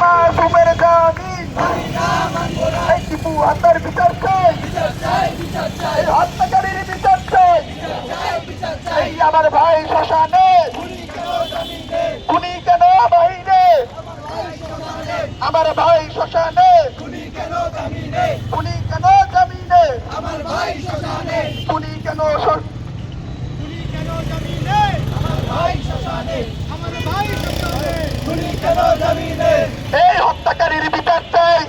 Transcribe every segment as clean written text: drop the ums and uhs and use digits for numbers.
মাসুমের জামিন এই টিপু হত্যার বিচার চাই, এই হত্যাকারীর বিচার চাই। এই আমার ভাই শ্মশানে খুনি কেন বাহিরে, আমার ভাই শ্মশানে খুনি কেন জামিনে, খুনি কেন এই হত্যাকারীর বিচার চাই,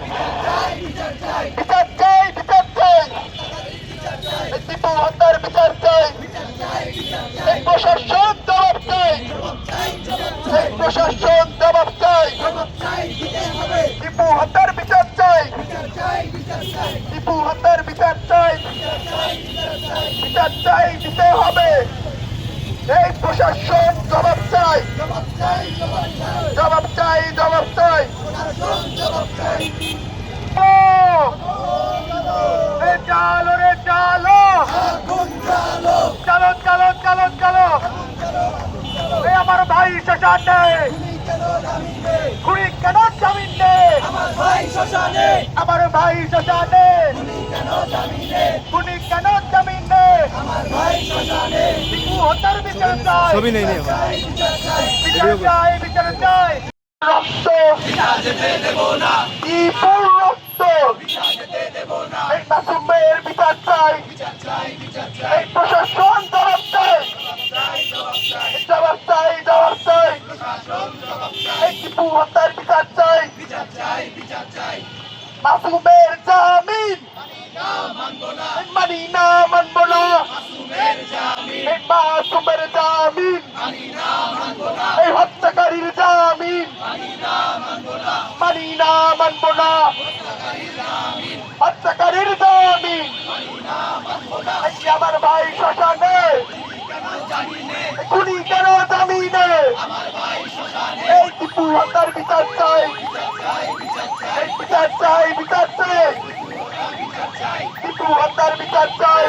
বিচার চাই, বিচার চাই। এই টিপু হত্যার বিচার চাই, এই প্রশাসন জবাব চাই, এই প্রশাসন জবাব চাই। টিপু হত্যার বিচার চাই, টিপু হত্যার বিচার চাই, বিচার চাই, দিতে হবে। এই প্রশাসন জবাব চাই, জবাব চাই, জবাব চাই। চালো রে চালো, চালো চালো চালো চালো। এই আমার ভাই শ্মশানে খুনি কেন জামিন নে, আমার ভাই শ্মশানে খুনি কেন জামিন নে, টিপু হত্যার বিচার চাই, ছবি নেই বিচার চাই, বিচার চাই। রক্ত টিপুর রক্ত, এই মাসুমের বিচার চাই, এই প্রশাসন জবাব চাই, জবাব চাই, জবাব চাই। এই টিপু হত্যার বিচার চাই, মাসুমের জামিন মানি না, মানব না। এই মাসুমের জামিন, এই হত্যাকারীর জামিন মানি না, মানব না। হত্যাকারীর জামিন এই আমার ভাই শ্মশানে খুনি কেন জামিনে, এই টিপু হত্যার বিচার চাই, এই বিচার চাই, বিচার চাই। টিপু হত্যার বিচার চাই,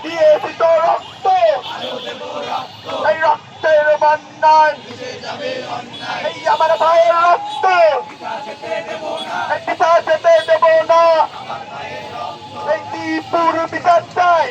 দিয়েছি তো রক্ত, এই রক্তের বন্যায় এই আমার ভাইয়ের রক্ত এই পিতা যেতে দেব না। এই টিপুর বিচার চাই,